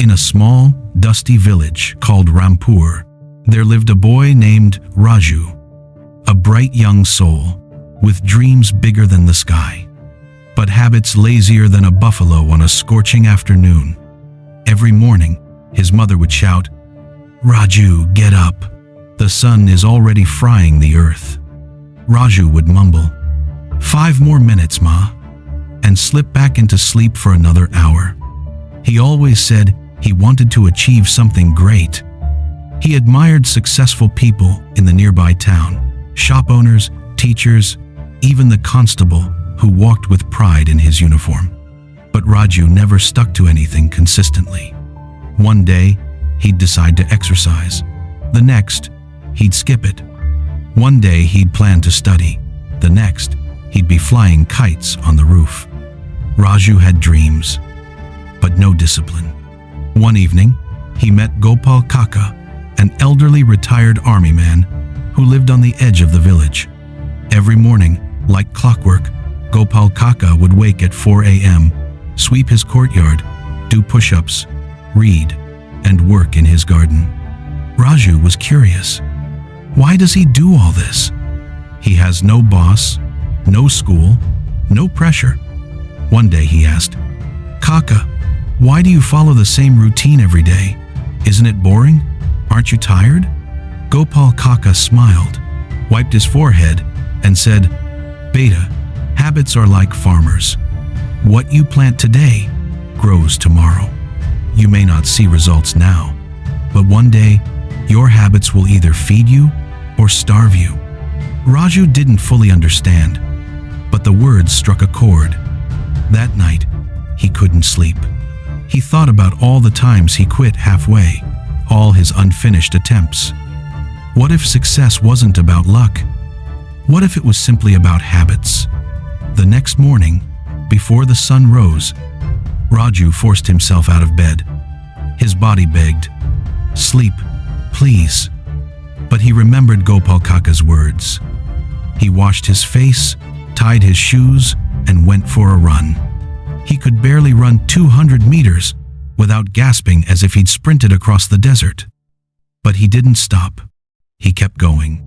In a small, dusty village called Rampur, there lived a boy named Raju, a bright young soul with dreams bigger than the sky, but habits lazier than a buffalo on a scorching afternoon. Every morning, his mother would shout, "Raju, get up. The sun is already frying the earth." Raju would mumble, "5 more minutes, Ma," and slip back into sleep for another hour. He always said he wanted to achieve something great. He admired successful people in the nearby town, shop owners, teachers, even the constable who walked with pride in his uniform. But Raju never stuck to anything consistently. One day, he'd decide to exercise. The next, he'd skip it. One day he'd plan to study. The next, he'd be flying kites on the roof. Raju had dreams, but no discipline. One evening, he met Gopal Kaka, an elderly retired army man who lived on the edge of the village. Every morning, like clockwork, Gopal Kaka would wake at 4 a.m., sweep his courtyard, do push-ups, read, and work in his garden. Raju was curious. Why does he do all this? He has no boss, no school, no pressure. One day he asked, "Kaka, why do you follow the same routine every day? Isn't it boring? Aren't you tired?" Gopal Kaka smiled, wiped his forehead, and said, "Beta, habits are like farmers. What you plant today grows tomorrow. You may not see results now, but one day your habits will either feed you or starve you." Raju didn't fully understand, but the words struck a chord. That night, he couldn't sleep. He thought about all the times he quit halfway, all his unfinished attempts. What if success wasn't about luck? What if it was simply about habits? The next morning, before the sun rose, Raju forced himself out of bed. His body begged, "Sleep, please." But he remembered Gopal Kaka's words. He washed his face, tied his shoes, and went for a run. He could barely run 200 meters without gasping as if he'd sprinted across the desert. But he didn't stop. He kept going.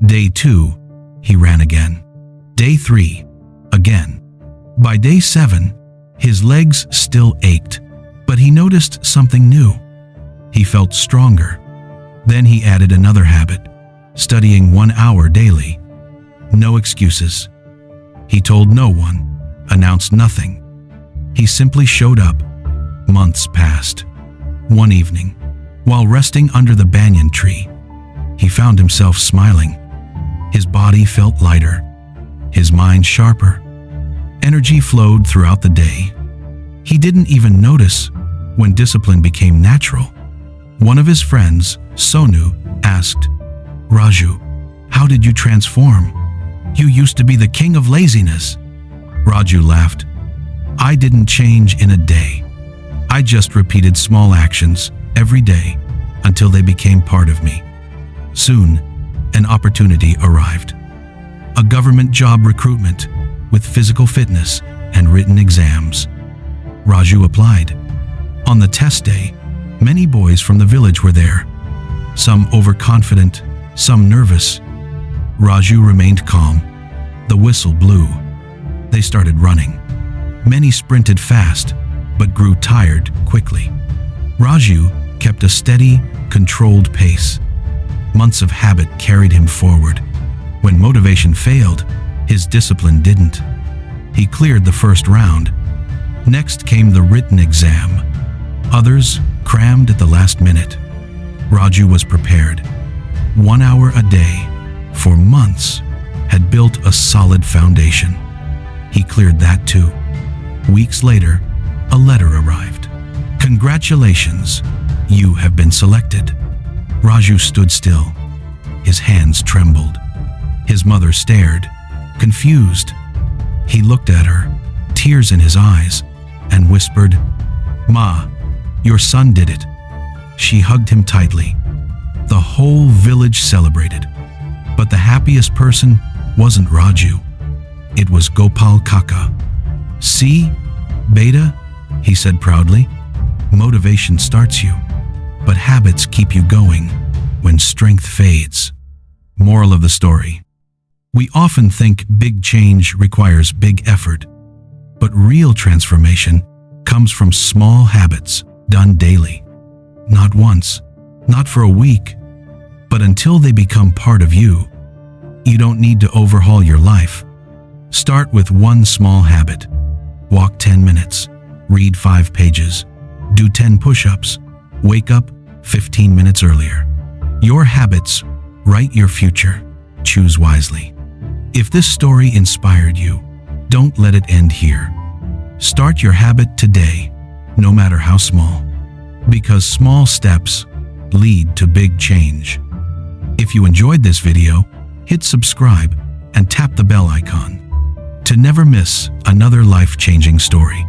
Day 2, he ran again. Day 3, again. By day 7, his legs still ached, but he noticed something new. He felt stronger. Then he added another habit, studying 1 hour daily. No excuses. He told no one, announced nothing. He simply showed up. Months passed. One evening, while resting under the banyan tree, he found himself smiling. His body felt lighter, his mind sharper. Energy flowed throughout the day. He didn't even notice when discipline became natural. One of his friends, Sonu, asked, "Raju, how did you transform? You used to be the king of laziness." Raju laughed. "I didn't change in a day. I just repeated small actions every day until they became part of me." Soon, an opportunity arrived. A government job recruitment with physical fitness and written exams. Raju applied. On the test day, many boys from the village were there. Some overconfident, some nervous. Raju remained calm. The whistle blew. They started running. Many sprinted fast, but grew tired quickly. Raju kept a steady, controlled pace. Months of habit carried him forward. When motivation failed, his discipline didn't. He cleared the first round. Next came the written exam. Others crammed at the last minute. Raju was prepared. 1 hour a day, for months, had built a solid foundation. He cleared that too. Weeks later, a letter arrived. "Congratulations, you have been selected." Raju stood still. His hands trembled. His mother stared, confused. He looked at her, tears in his eyes, and whispered, "Ma, your son did it." She hugged him tightly. The whole village celebrated. But the happiest person wasn't Raju. It was Gopal Kaka. "See, Beta," he said proudly, Motivation starts you, but habits keep you going when strength fades. Moral of the story: we often think big change requires big effort, but real transformation comes from small habits done daily. Not once, not for a week, but until they become part of you. You don't need to overhaul your life. Start with one small habit. Walk 10 minutes, read 5 pages, do 10 push-ups, wake up 15 minutes earlier. Your habits write your future. Choose wisely. If this story inspired you, don't let it end here. Start your habit today, no matter how small, because small steps lead to big change. If you enjoyed this video, hit subscribe and tap the bell icon to never miss another life-changing story.